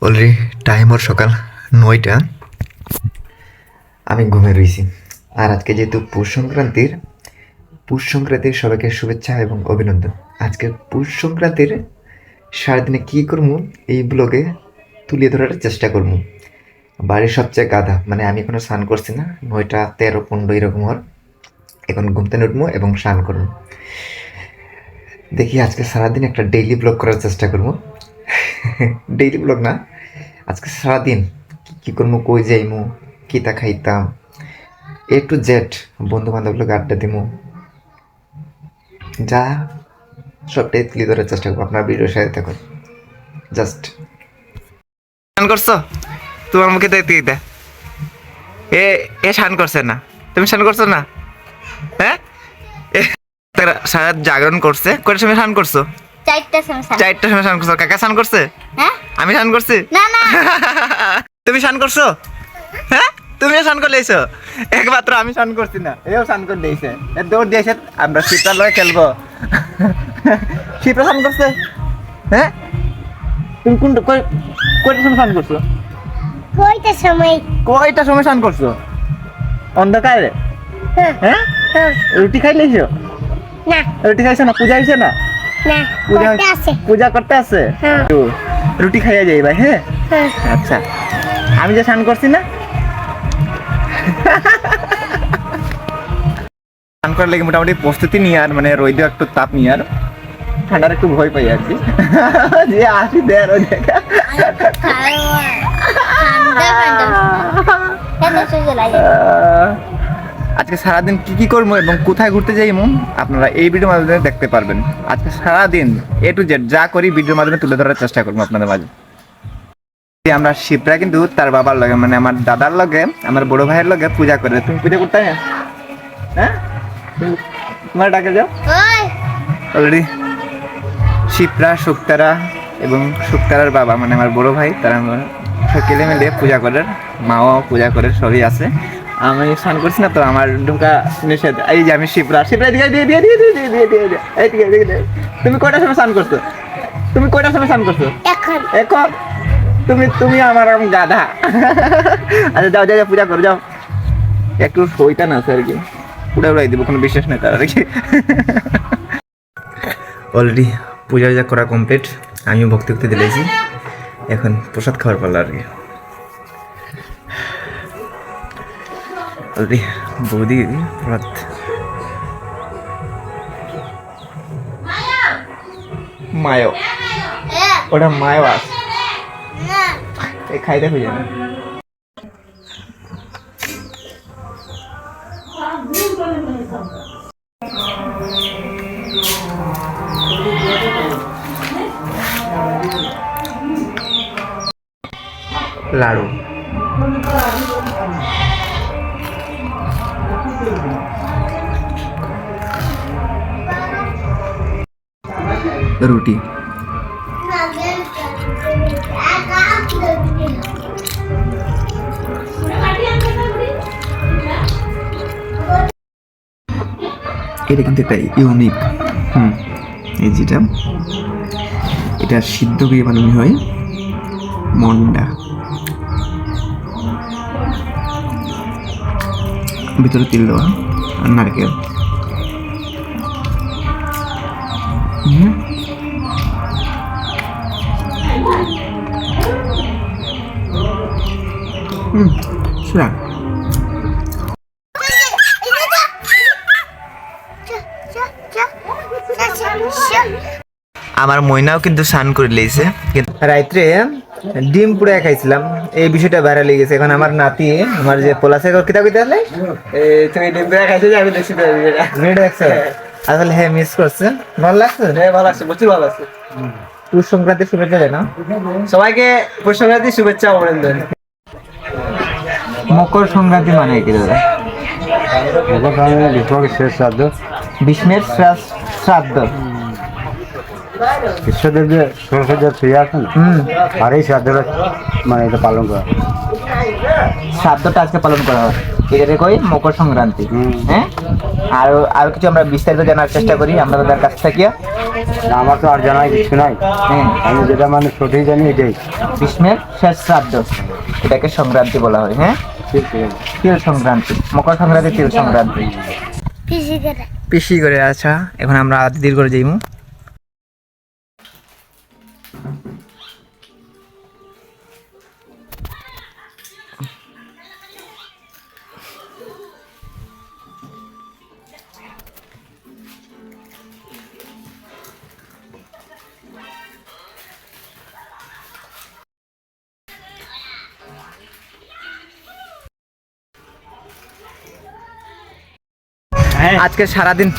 Already time ওর সকাল 9টা। আমি ঘুমে রয়েছি। আর আজকে যেহেতু পৌষ সংক্রান্তির সবাইকে শুভেচ্ছা এবং অভিনন্দন। আজকে পৌষ সংক্রান্তির সারাদিনে কী করবো এই ব্লগে তুলে ধরার চেষ্টা করবো। বাড়ির সবচেয়ে গাধা মানে আমি এখনো স্নান করছি না, 9টা 13-15 এরকম ওর। এখন ঘুমতে উঠবো এবং স্নান করবো। দেখি আজকে সারাদিন একটা ডেইলি ব্লগ করার চেষ্টা করবো। ডেইলি ব্লগ না, আজকে সারাদিন কী করবো, কই যাইমু, কিতা খাইতাম, A to Z বন্ধু বান্ধব লোক আড্ডা দিমু, যা সবটাই তুলে ধরার চেষ্টা করবো। আপনার ভিডিওর সাথে থাকুন। জাস্ট স্নান করছো? তোমার মুখে দেখতে দিতে এ স্নান করছে না, তুমি স্নান করছো না? হ্যাঁ, সারা জাগরণ করছে। কয়টার সময় স্নান করছো? 4টার সময়। 4টার সময় স্নান করছো। কাকা স্নান করছে? হ্যাঁ, আমি স্নান করছি। না না তুমি স্নান করছো? হ্যাঁ, তুমিও স্নান করে লেছো। একমাত্র আমি স্নান করছি না, এও স্নান করে দিয়েছে। দৌড় দিয়েছে, আমরা শীতটার লগে খেলবো। শীতটা স্নান করছে? হ্যাঁ, তুমি কয়টার সময় স্নান করছো? কয়টার সময় স্নান করছো? অন্ধকারে? হ্যাঁ হ্যাঁ, হ্যাঁ রুটি খাই লেছো? না রুটি খাইছো না? পূজা হয়েছে না? না করতে আছে। পূজা করতে আছে? হ্যাঁ। রুটি খাইয়া যাই ভাই। হ্যাঁ, হ্যাঁ আচ্ছা। আমি যে স্নান করছি না, স্নান করার লেগে মোটামুটি প্রস্তুতি নিয়ে, আর মানে রোদে একটু তাপ নিয়ে, আর ঠান্ডার একটু ভয় পাই আর কি। যে আসি দেয় ওই দেখা আজকে সারাদিন কি কি করবো এবং কোথায় ঘুরতে যাইমু আপনারা এই ভিডিওর মাধ্যমে দেখতে পারবেন। আজকে সারাদিন A to Z যা করি ভিডিওর মাধ্যমে তুলে ধরার চেষ্টা করবো আপনাদের মাঝে। আমরা শিবরা কিন্তু তার বাবার লগে মানে আমার দাদার লগে, আমার বড় ভাইয়ের লগে পূজা করে। তুমি পূজা করতে না? হ্যাঁ, তোমার ডাকে যাও। অলরেডি শিবরা, শুক্তারা এবং শুক্তারার বাবা মানে আমার বড় ভাই, তারা সকলে মিলে পূজা করে, মাও পূজা করে, সবই আছে। আমি স্নান করছি না তো, আমার ঢোকা নিষেধ। এই যে আমি শিবরা দিকে দিয়ে। তুমি কয়টার সময় স্নান করছো? এখন তুমি আমার গাধা। আচ্ছা যাও যাও পূজা করো, যাও। একটু শৈতান আছে আর কি, উড়াই দিব, কোনো বিশ্বাস নেই তার আর কি। অলরেডি পূজা করা কমপ্লিট। আমিও ভক্তি দিলেছি, এখন প্রসাদ খাওয়ার পালা আর কি। অলরেডি বৌদি প্রসাদ মায়ো, ওটা মায়ো আছে, খাইতে খুঁজে না। লাড়ু, রুটি, এটা কিন্তু একটা ইউনিক। এই যেটা, এটা সিদ্ধ করে বানানো হয় মন্ডা, ভিতরে তিল দেওয়া আর নারকেল। সেরা। আমার ময়নাও কিন্তু স্নান করে লেগেছে। রাত্রে ডিম পুড়ে খাইছিলাম, এই বিষয়টা ভাইরাল হয়ে গেছে। এখন আমার নাতি, আমার যে পোলাছে কিতা কইতে আসলে তুমি ডিম পুড়ে খাইছো, আমি দেখছি ভিডিও দেখছো আসলে। হ্যাঁ, মিস করছে। ভালো লাগছে? হ্যাঁ ভালো লাগছে, প্রচুর ভালো লাগছে। পৌষ সংক্রান্তির শুভেচ্ছা জানাও সবাইকে। পৌষ সংক্রান্তির শুভেচ্ছা অভিনন্দন। মকর সংক্রান্তি মানে কি দাদা? শেষ শ্রাদ্ধ, ভীষ্মের শ্রাদ্ধ। ঈশ্বরদেব যে সরস্বতী ফিরে আসেন, আর এই শ্রাদ্ধটা মানে এটা পালন করা, শ্রাদ্ধটা আজকে পালন করা হয়, এটাকে কই মকর সংক্রান্তি। হ্যাঁ, আর কিছু আমরা বিস্তারিত জানার চেষ্টা করি আমরা তাদের কাছ থেকে। আমার তো আর জানাই কিছু নাই, হ্যাঁ, আমি যেটা মানে সঠিক জানি এটাই। গ্রীষ্মের শেষ শ্রাদ্ধ, এটাকে সংক্রান্তি বলা হয়। হ্যাঁ, ঠিক আছে। তিল সংক্রান্তি, মকর সংক্রান্তি, তিল সংক্রান্তি। পিসি করে পিসি করে। আচ্ছা, এখন আমরা দিদির করে যাইমু। আজকে সারাদিন,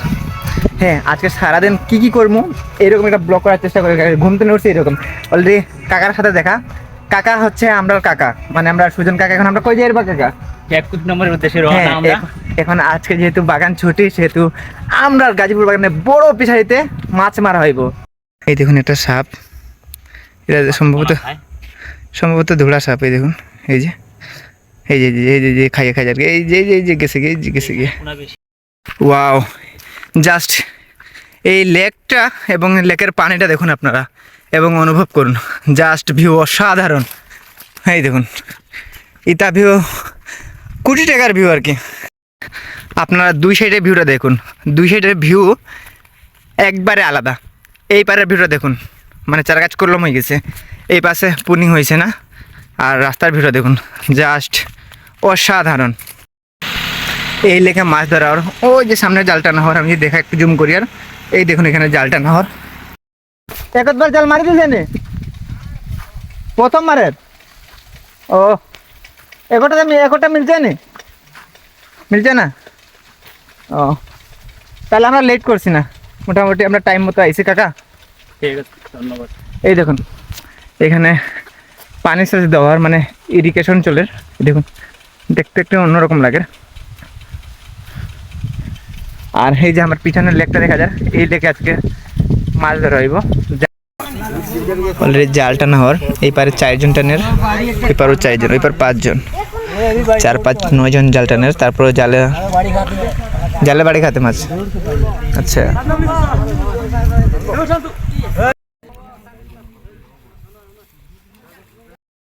হ্যাঁ আজকে সারাদিন কি কি করবো এরকম একটা ব্লগ করার চেষ্টা করি। ঘুম থেকে উঠছি এরকম। অলরেডি কাকার সাথে দেখা। কাকা হচ্ছে আমরা কাকা, মানে আমরা সুজন কাকা। এখন আমরা কই যাই বা কাকা? 1 নম্বরের উদ্দেশ্যে হ্যাঁ, রওনা আমরা। এখন আজকে যেহেতু বাগান ছুটি, সেহেতু আমরা গাজীপুর বাগানে বড় পিছাড়িতে মাছ মারা হইব। এই দেখুন একটা সাপ, এটা সম্ভবত ধুলা সাপ। এই দেখুন, এই যে খাইয়ে আর কি, এই যে গেছে গিয়ে। ওয়াও, জাস্ট এই লেকটা এবং লেকের পানিটা দেখুন আপনারা এবং অনুভব করুন। জাস্ট ভিউ অসাধারণ। এই দেখুন, ইটা ভিউ কোটি টাকার ভিউ আর কি। আপনারা দুই সাইডের ভিউটা দেখুন, দুই সাইডের ভিউ একবারে আলাদা। এই পারের ভিউটা দেখুন, মানে চারা গাছ করলাম হয়ে গেছে, এই পাশে পুনিং হয়েছে না। আর রাস্তার ভিউটা দেখুন, জাস্ট অসাধারণ। এই লেখা মাছ ধরার, ওই যে সামনে জাল টানা হওয়ার, আমি যদি দেখা একটু জুম করি। আর এই দেখুন এখানে জাল টানা হওয়ার। একবার জাল মারি দিয়েছেন প্রথম মারের? ও, একটা মিলছে না। ও, তাহলে আমরা লেট করছি না, মোটামুটি আমরা টাইম মতো আইছি কাকা। ঠিক আছে, ধন্যবাদ। এই দেখুন এখানে পানি সেচ দেওয়ার, মানে ইরিগেশন চলে। দেখুন দেখতে একটু অন্যরকম লাগে। আর এই যে আমার পিছনের লেকটা দেখা যায়, এই লেকে আজকে মাছ ধরা হইব। অলরেডি জাল টানা হওয়ার, এই পারে 4 জন টানের, এই পারও 4 জন, ওই পার 5 জন, 4, 5, 9 জন জাল টানের। তারপরে জালে বাড়ি খাতে মাছ। আচ্ছা,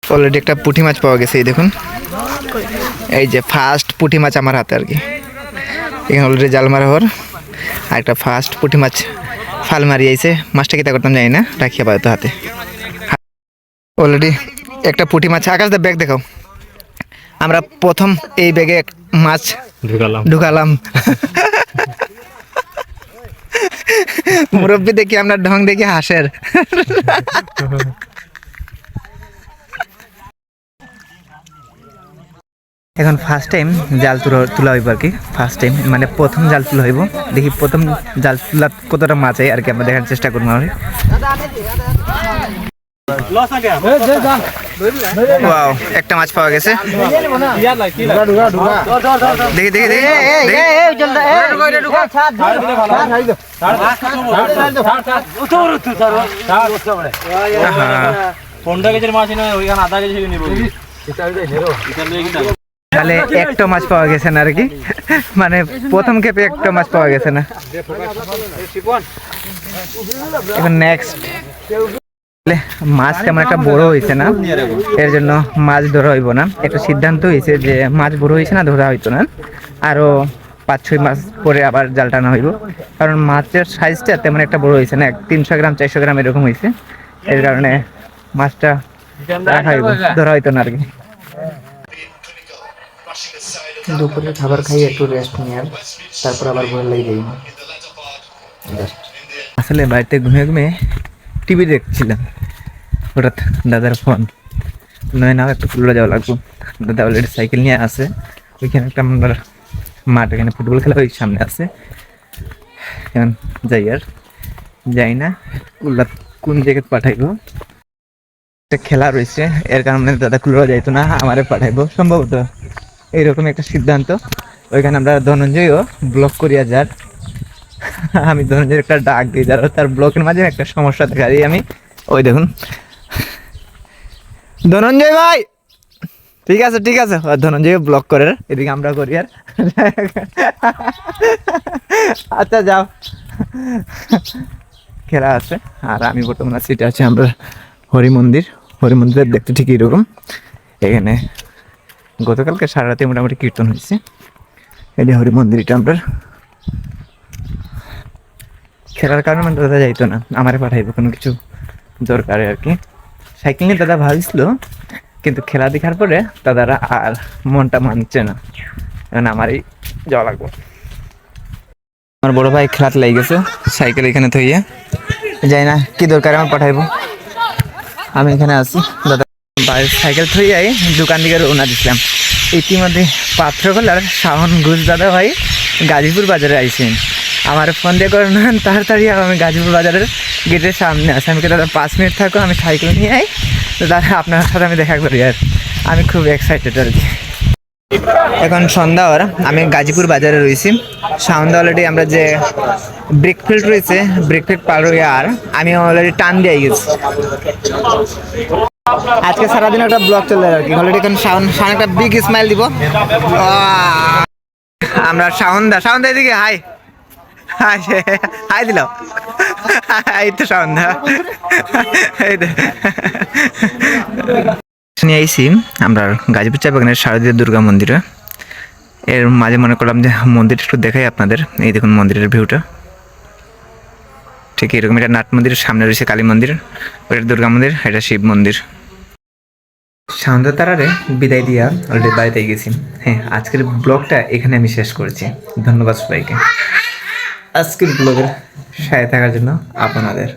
অলরেডি একটা পুঁটি মাছ পাওয়া গেছে। এই দেখুন, এই যে ফার্স্ট পুঁটি মাছ আমার হাতে আর কি। এখানে অলরেডি জাল মারা হওয়ার, আর একটা ফার্স্ট পুঁটি মাছ ফাল মারি আইছে। মাছটা কিতা করতাম জানি না, রাখিয়া পাই তো হাতে। অলরেডি একটা পুঁটি মাছ। আকাশ দা ব্যাগ দেখাও। আমরা প্রথম এই ব্যাগে মাছ ঢুকালাম। মুরব্বী দেখি আমরা ঢং দেখি হাসের। এখন ফার্স্ট টাইম জাল তোলা হইব আর কি। ফার্স্ট টাইম মানে প্রথম জাল তোলা হইব। দেখি প্রথম জাল তোলা কতটা মাছ হয় আর কি, আমরা দেখার চেষ্টা করবো। ওয়াও, একটা মাছ পাওয়া গেছে। দেখি তাহলে একটা মাছ পাওয়া গেছে না আর কি, মানে প্রথম ক্ষেপে একটা মাছ পাওয়া গেছে না। এখন নেক্সট মাছ তেমন একটা বড় হয়েছে না, এর জন্য মাছ ধরা হইব না। একটা সিদ্ধান্ত হয়েছে যে মাছ বড় হয়েছে না, ধরা হইতো না। আরো 5-6 মাস পরে আবার জাল টানা হইব, কারণ মাছের সাইজটা তেমন একটা বড় হয়েছে না। 300 গ্রাম 400 গ্রাম এরকম হয়েছে, এর কারণে মাছটা রাখা হইব, ধরা হইতো না আর কি। দুপুরে খাবার খাই একটু রেস্ট নিয়ে, তারপর আবার ভোর লেগে যাই। আসলে বাড়িতে ঘুমিয়ে টিভি দেখছিলাম, হঠাৎ দাদার ফোন, নয় না একটু ফুলরা যাওয়া লাগবো। দাদা অলরেডি সাইকেল নিয়ে আসে, ওইখানে একটা আমরা মাঠ, এখানে ফুটবল খেলা ওই সামনে আছে। এখন যাই না, কোন জায়গায় পাঠাইবো, একটা খেলা রয়েছে, এর কারণে দাদা কুলরা যাইতো না, আমারে পাঠাইবো সম্ভবত, এইরকম একটা সিদ্ধান্ত। ওইখানে আমরা ধনঞ্জয়ও ব্লক করিয়া যার, আমি ধনঞ্জয়ের একটা ডাক দিই, যারা তার ব্লকের মাঝে একটা সমস্যা দেখা দিই আমি। ওই দেখুন ধনঞ্জয় ভাই, ঠিক আছে ধনঞ্জয় ব্লক করে এদিকে আমরা করি আর আচ্ছা যাও খেলা আছে আর আমি বর্তমানে সিটে আছি আমরা হরি মন্দির দেখতে ঠিক এরকম এখানে গতকালকে সারা রাতে মোটামুটি কীর্তন হয়েছে এই যে হরি মন্দিরটা আমরা খেলার কারণে মানে দাদা যাইতো না আমারে পাঠাইবো কোনো কিছু দরকারে আর কি সাইকেল নিয়ে দাদা ভাবছিল কিন্তু খেলা দেখার পরে দাদারা আর মনটা মানছে না এখন আমারই যাওয়া লাগবে আমার বড় ভাই খেলাতে লেগে গেছে সাইকেল এখানে থইয়ে যাই না কি দরকার আমার পাঠাইবো আমি এখানে আছি দাদা বাড়ির সাইকেল থইয়ে দোকান দিকে রওনা দিছিলাম ইতিমধ্যে পাত্রকলার শাওন ঘোষ দাদা ভাই গাজীপুর বাজারে আইছেন আমার ফোন দিয়ে করেন তাড়াতাড়ি আমি গাজীপুর বাজারের গেটের সামনে আসি আমি দাদা 5 মিনিট থাকো আমি সাইকেল নিয়ে আই দাদা আপনার সাথে আমি দেখা করি আর আমি খুব এক্সাইটেড আর কি এখন সন্ধ্যা হওয়ার আমি গাজীপুর বাজারে রয়েছি সাউন্ড অলরেডি আমরা যে ব্রেকফিল্ড রয়েছে ব্রেকফিল্ড পার হয়ে আর আমি অলরেডি টান দিয়ে গেছি আজকে সারাদিন একটা ব্লগ চলে আর কি অলরেডি এখন শাওন একটা বিগ স্মাইল দিব আমরা শাওন দা এদিকে হাই হাই দিলাম এই তো সন্ধ্যা নিয়ে আইসি আমরা গাজীপুর চা বাগানের শারদীয় দুর্গা মন্দিরে এর মাঝে মনে করলাম যে মন্দিরটা একটু দেখাই আপনাদের এই দেখুন মন্দিরের ভিউটা ঠিক এরকম এটা নাট মন্দিরের সামনে রয়েছে কালী মন্দির ওটা দুর্গা মন্দির এটা শিব মন্দির সন্ধ্যা তারারে বিদায় দিয়া অলরেডি বাড়িতে গেছি হ্যাঁ আজকের ব্লগটা এখানে আমি শেষ করেছি ধন্যবাদ সবাইকে আজকের ব্লগের সাথে থাকার জন্য আপনাদের